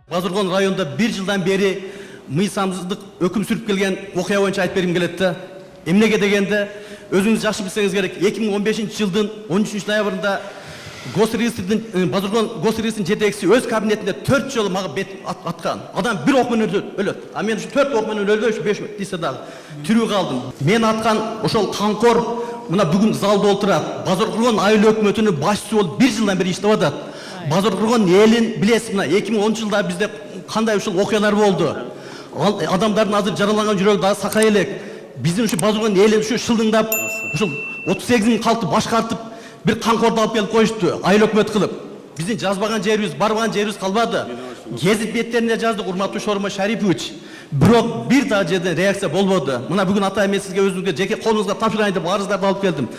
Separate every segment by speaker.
Speaker 1: Базаргон районunda bir жылдан бери мыйсамсыздык өкүм сүрүп келген окуя боюнча айтып бергим келет да. Эмнеге дегенде өзүңүз жакшы билсеңиз керек, 2015-жылдын 13-ноябрында Базаргон госрегистрдин жетекчиси өз кабинетинде 4 жолу мага бет аткан. Адам бир ок менен өлөт. А мен 4 ок менен өлбөй, 5 десе дагы тирүү калдым. Мен аткан ошол камкор мына бүгүн залда отурат. Базаргон айыл өкмөтүнүн башчысы болуп 1 жылдан бери иштеп атат. Базаргон элин билесиз, мына 2010-жылда бизде кандай ушул окуялар болду. Адамдардын азыр жараланган жүрөгү дагы сакай элек. Биздин ушу Базаргон элин ушу шылдыңдап, ушул 38 миң калкты башкартып bir камкорду алып келип коюшту, айыл өкмөт кылып. Биздин жазбаган жерибиз, барбаган жерибиз калбады. Гезит беттерине жаздык, урматтуу Шормой Шарипович. Бирок бир да жерден реакция болбоду. Мына бүгүн атайын мен сизге өзүңүзгө жеке колуңузга тапшырайын деп арыздарды алып келдим.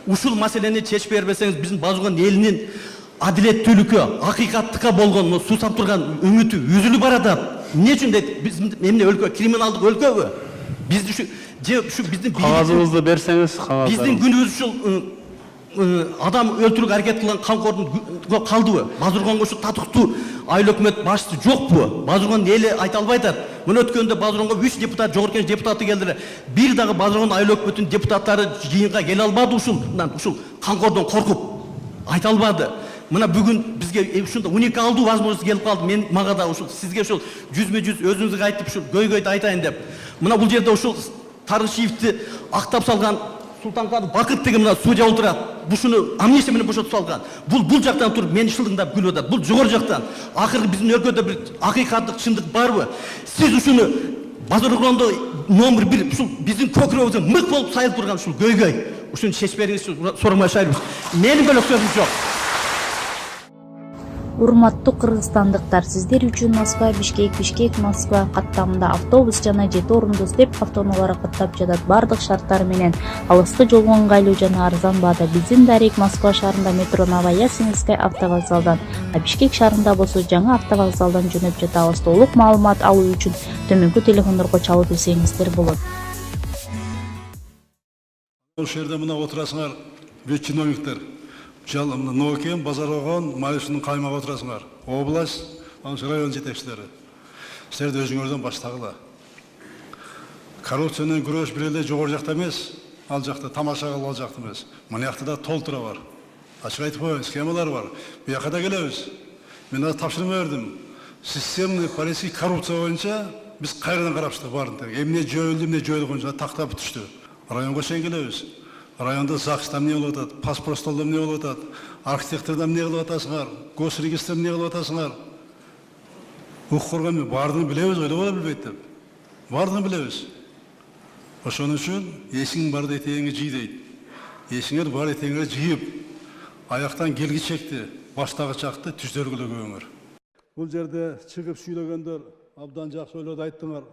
Speaker 1: Ушул маселени чечип бербесеңиз, биздин Базаргон элинин адилеттүүлүккө, акыйкаттыкка болгон суусап турган үмүтү үзүлүп баратат. Эмне үчүн дейт? Биз эмне өлкө, криминалдык өлкөбү? Бизди ушу биздин
Speaker 2: кагазыңызды берсеңиз, кагаз.
Speaker 1: Биздин күнүбүз ушул адам өлтүрүүгө аракет кылган камкордун калдыбы? Базаргонго ушу татыктуу айыл өкмөт башчысы жокпу? Базаргон эли айта албай атат. Мына өткөндө Базаргонго 3 депутат, жогорку кеңеш депутаты келдилер. Бир дагы Базаргон айыл өкмөтүнүн депутаттары жыйынга келе албады ушул камкордон коркуп. Айта албады. Мына бүгүн бизге ушундай уникалдуу возможность келип калды. Мага да ушул сизге ушул жүзмө-жүз өзүңүзгө айтып ушул көйгөйдү айтайын деп. Мына бул жерде ушул Тарышевди актап салган Султанкадыр Бакыт деген мына судья отурат. Бушуну амнистия менен бошотуп салган. Бул жактан туруп мени шылдыңдап күлүп атат. Бул жогору жактан. Акыркы биздин өлкөдө бир акыйкаттык чындык барбы? Сиз ушуну Базаргондо номер 1 ушул биздин көкүрөгүбүздө мык болуп сайылып турган ушул көйгөй. Ушуну чечип бериңиз, Шормой Шарипович. Менин бөлөк сөзүм жок.
Speaker 3: Урматтуу кыргызстандыктар, сиздер үчүн Москва Бишкек Москва каттамында автобус жана 7 орундуу степ автоунаалары каттап жатат. Бардык шарттар менен алыскы жолго ыңгайлуу жана арзан баада. Биздин Дарик Москва шаарында метро Новоясеневская автовокзалдан, а Бишкек шаарында болсо жаңы автовокзалдан жөнөп жатабыз. Толук маалымат алуу үчүн төмөнкү телефондорго чалып билсеңиздер болот.
Speaker 4: Ошол жерде мына отурасыңар, бүт чиновниктер. Нокен, Базаргон, Майысынын каймага отурасыңар. Область, район жетекчилери. Силерди өзүңөрдөн баштагыла. Коррупция менен күрөш бир эле жогору жакта эмес, ал жакта тамаша кылып ал жакта эмес. Мына жакта да толтура бар. Ачык айтып коеюн, схемалар бар. Бу жака да келебиз. Мен азыр тапшырма бердим. Системный политический коррупция боюнча биз кайрадан караптык баарын тең. Эмне жөөлдү, эмне жөөлгөнчө тактап бүтүштү. Районго чейин келебиз. Районда ЗАГСта эмне болуп атат, паспорт столдо эмне болуп атат, архитектордо эмне кылып атасыңар, госрегистрде эмне кылып атасыңар. Укук баардыгын билебиз, ойлоп билбейт деп. Баардыгын билебиз. Ошон үчүн эсиң бар этеңи жый дейт. Эсиңер бар этеңи жыйып, аяктан келгичекти, баштагы чакты түздөргүлөгөңөр. Бул жерде чыгып сүйлөгөндөр абдан жакшы ойлоду айттыңар.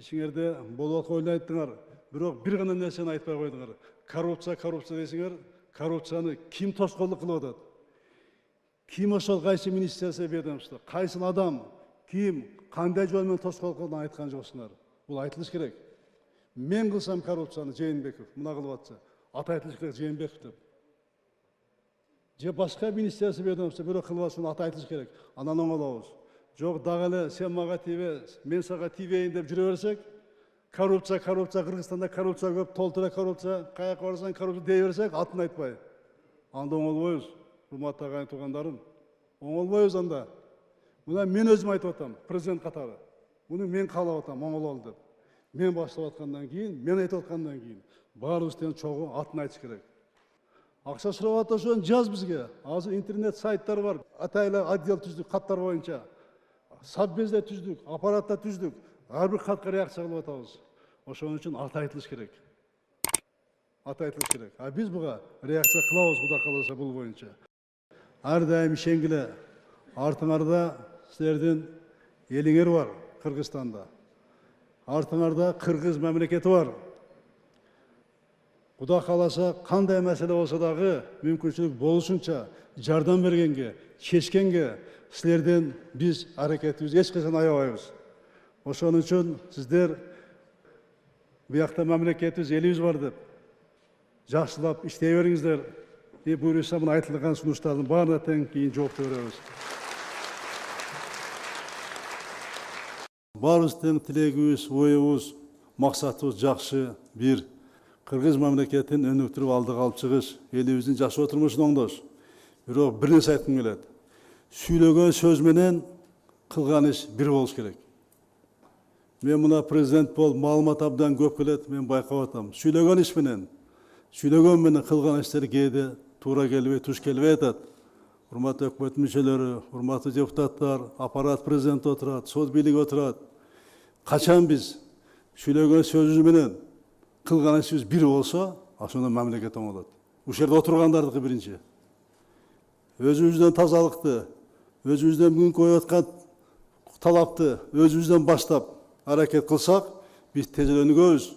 Speaker 4: Ишиңерде болот ойлойттуңар. Бирок бир гана нерсени айтпай койдуңар. Коррупция десеңер, коррупцияны ким тоскоолдук кылып атат? Ким ошол кайсы министерство ведомство, кайсы адам, ким, кандай жол менен тоскоолдук кылганын айткан жоксуңар. Бул айтылыш керек. Мен кылсам коррупцияны Жээнбеков, мына кылып атса, аты айтылыш керек Жээнбеков деп. Же башка министерство ведомство бирок кылып атса, аты айтылыш керек. Анан оңолобуз. Жок, дагы эле сен мага тийбе, мен сага тийбейин деп жүрө берсек, коррупция, Кыргызстанда коррупция көп, толтура коррупция, каяка барсаң коррупция дей берсек, атын айтпай. Анда оңолбойбуз, урматтуу агайын туугандарым. Оңолбойбуз анда. Мына мен өзүм айтып атам, президент катары. Муну мен каалап атам, оңололу деп. Мен баштап аткандан кийин, мен айтып аткандан кийин, баарыбыз тең чогуу атын айтыш керек. Акча сурап атышын жаз бизге. Азыр интернет сайттар бар. Атайлы отдел түздүк каттар боюнча. Саббезде түздүк, аппаратта түздүк. Ар бир катка реакция кылып атабыз. Ошон үчүн аты айтылыш керек. Аты айтылыш керек. А биз буга реакция кылабыз, Кудай кааласа бул боюнча. Ар дайым ишенгиле. Артыңарда силердин элиңер бар Кыргызстанда. Артыңарда кыргыз мамлекети бар. Кудай кааласа кандай маселе болсо дагы мүмкүнчүлүк болушунча жардам бергенге, чечкенге силерден биз аракетибизди эч качан аябайбыз. Ошон үчүн сиздер бу жакта мамлекетибиз, элибиз бар деп жакшылап иштей бериңиздер. буюрса мына айтылган сунуштардын баарына тең кийин жооп беребиз. Баарыбыз тең тилегибиз, оюбуз, максатыбыз жакшы бир. Кыргыз мамлекетин өнүктүрүп алдыга алып чыгыш, элибиздин жашоо турмушун оңдош. Бирок бир нерсе айткым келет. Сүйлөгөн сөз менен кылган иш бир болуш керек. Мен мына президент болуп маалымат абдан көп келет, мен байкап атам. Сүйлөгөн иш менен, сүйлөгөн менен кылган иштер кээде туура келбей, туш келбей атат. Урматтуу өкмөт мүчөлөрү, урматтуу депутаттар, аппарат президент отурат, сот бийлиги отурат. Качан биз сүйлөгөн сөзүбүз менен кылган ишибиз бир болсо, ошондо мамлекет оңолот. Ушул жерде отургандардыкы биринчи. Өзүбүздөн тазалыкты, өзүбүздөн бүгүнкү коюп аткан талапты өзүбүздөн баштап аракет кылсак, биз тез өнүгөбүз.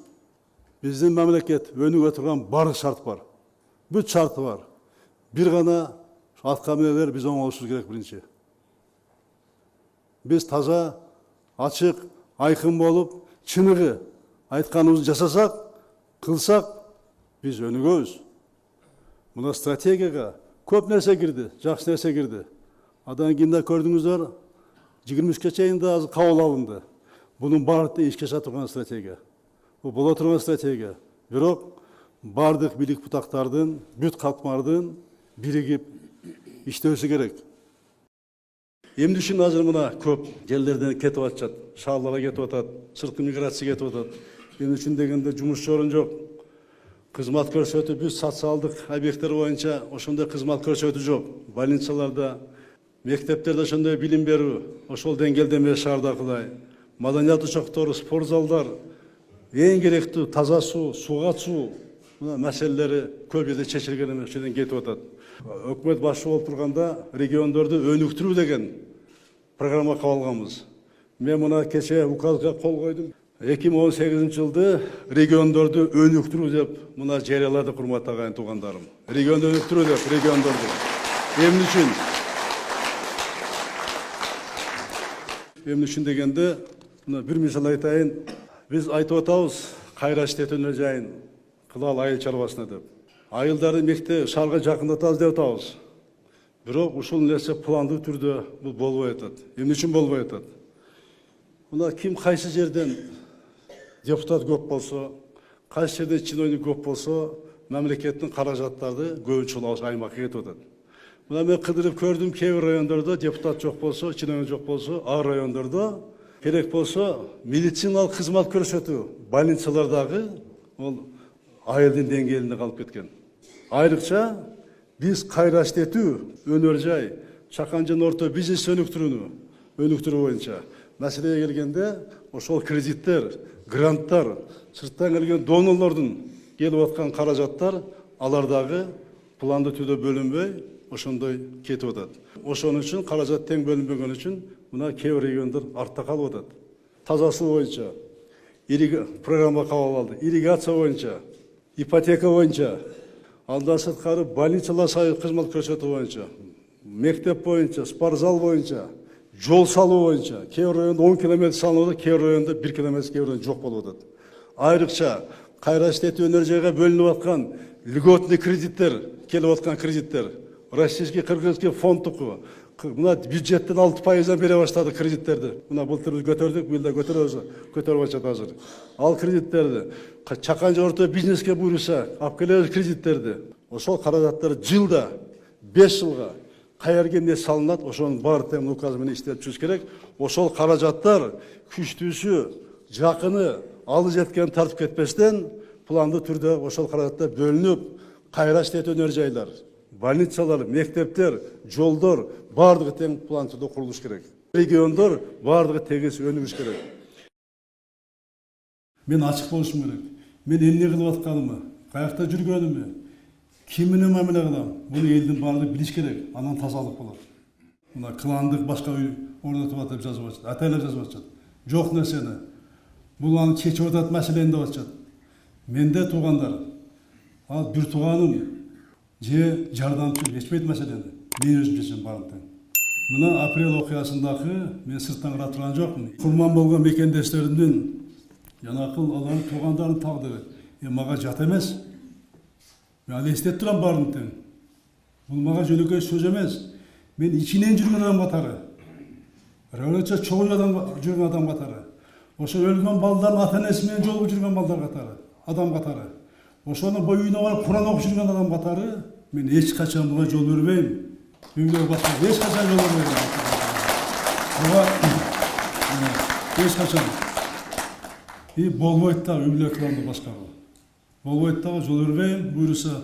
Speaker 4: Биздин мамлекет өнүгө турган бардык шарт бар. Бүт шарты бар. Бир гана аткан менен биз оңолушубуз керек биринчи. Биз таза, ачык, айкын болуп, чыныгы айтканыбызды жасасак, кылсак, биз өнүгөбүз. Мына стратегияга көп нерсе кирди, жакшы нерсе кирди. Адан кийин да көрдүңүздөр, 23-кө чейин да азыр кабыл алынды. Bunun bardıq işke satırgan strategiya. Bu bola turgan strategiya. Бирок бардык билик бутактардын, бүт катмардын биригип иштөөсү керек. Эмне үчүн азыр мына көп жерлерден кетип атышат, шаарларга кетип атат, сырткы миграция кетип атат. Эмне үчүн дегенде жумуш орун жок. Кызмат көрсөтүү бүт социалдык объекттер боюнча ошондой кызмат көрсөтүү жок. Больницаларда, мектептерде ошондой билим берүү, ошол деңгээлде эмес шаардагыдай. Маданият ошоктору, спорт залдар, эң керектүү таза суу, сууга чуу маселелери көп жерде чечилген эмес, ошодон кетип атат. Өкмөт башчы болуп турганда региондорду өнүктүрүү деген программа кабыл алганбыз. Мен мына кечээ указга кол койдум. 2018-жылды региондорду өнүктүрүү деп мына жарыяладык, урматтуу агайын туугандарым. Регионду өнүктүрүү деп региондорду. Эмне үчүн? Эмне үчүн дегенде мына бир мисал айтайын. Биз айтып атабыз, кайра иштетүүнү жайын кылал айыл чарбасына деп. Айылдарды мектеп шаарга жакындатабыз деп атабыз. Бирок ушул нерсе пландуу түрдө бул болбой атат. Эмне үчүн болбой атат? Мына ким кайсы жерден депутат көп болсо, кайсы жерден чиновник көп болсо, мамлекеттин каражаттарды көбүнчө аймакка кетип атат. Мына мен кыдырып көрдүм, кээ бир райондордо депутат жок болсо, чиновник жок болсо, а райондордо керек болсо медициналык кызмат көрсөтүү больницалардагы ол айылдын деңгээлинде калып кеткен. Айрыкча биз кайра иштетүү, өнөр жай, чакан жана орто бизнес өнүктүрүү боюнча маселеге келгенде ошол кредиттер, гранттар, сырттан келген донорлордун келип аткан каражаттар алардагы пландуу түрдө бөлүнбөй ошондой кетип атат. Ошон үчүн каражат тең бөлүнбөгөн үчүн мына кээ бир региондор артта калып атат. Таза суу боюнча программа кабыл алды. Ирригация боюнча, ипотека боюнча, андан сырткары больницалар кызмат көрсөтүү боюнча, мектеп боюнча, спорт зал боюнча, жол салуу боюнча, кээ бир районда 10 километр салынып атат, кээ бир районда 1 километр, кээ бир районда жок болуп атат. Айрыкча кайра иштетүү өнөр жайга бөлүнүп аткан льготный кредиттер, келип аткан кредиттер, российский, кыргызский фондтуку мына бюджеттен 6%-дан бере баштады кредиттерди. Мына былтыр биз көтөрдүк, быйыл да көтөрүп атат азыр. Ал кредиттерди чакан жана орто бизнеске буйруса, алып келебиз кредиттерди. Ошол каражаттар жылда 5 жылга кайерге эмне салынат, ошонун баардыгын указ менен иштеп чыгыш керек. Ошол каражаттар күчтүүсү, жакыны алы жеткен тартып кетпестен пландуу түрдө ошол каражаттар бөлүнүп, кайра иштетүү өнөр жайлар, больницалар, мектептер, жолдор бардыгы тең план түрдө курулуш керек. Региондор бардыгы тегиз өнүгүш керек. Мен ачык болушум керек. Мен эмне кылып атканымы, каякта жүргөнүмү, ким менен мамиле кылам, буну элдин баардыгы билиш керек. Анан тазалык болот. Мына кландык башка үй орнотуп атып жазып атышат, ата-эне жазып атышат. Жок нерсени. Бул аны чечип атат маселени деп атышат. Менде туугандар, ал бир тууганым же жардамчы чечпейт маселени. Мен өзүм чечем баарын. Мына апрель окуясындагы мен сырттан карап турган жокмун. Курман болгон мекендештеримдин жанакыл алардын туугандардын тагдыры мага жат эмес. Мен аны эстеп турам баарын тең. Бұл мага жөнөкөй сөз эмес. Мен ичинен жүргөн адам катары. Революция чогуу жүргөн адам катары. Ошо өлгөн балдардын ата-энеси менен жолугуп жүргөн балдар катары, адам катары. Ошонун боюна барып Куран окуп жүргөн адам катары мен эч качан буга жол бербейм. Үйгө башка эч качан жол бербейм. Буга эч качан. Болбойт да үй бүлөкөрдү башкаруу. Болбойт да жол бербейм. Буйруса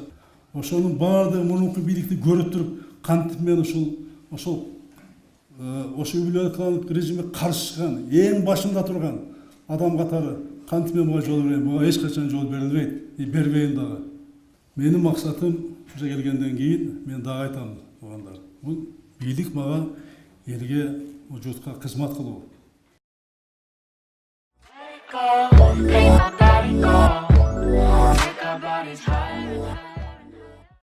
Speaker 4: ошонун баардыгы мурунку бийликти көрүп туруп кантип мен ошол үй бүлөкөрдүк режимге каршы чыккан, эң башында турган адам катары кантип мен буга жол берейин? Буга эч качан жол берилбейт. Бербейм дагы. Менин максатым ушо келгенден кийин мен дагы айтам огандар. Бул бийлик мага элге, журтка кызмат кылуу.
Speaker 5: Make our bodies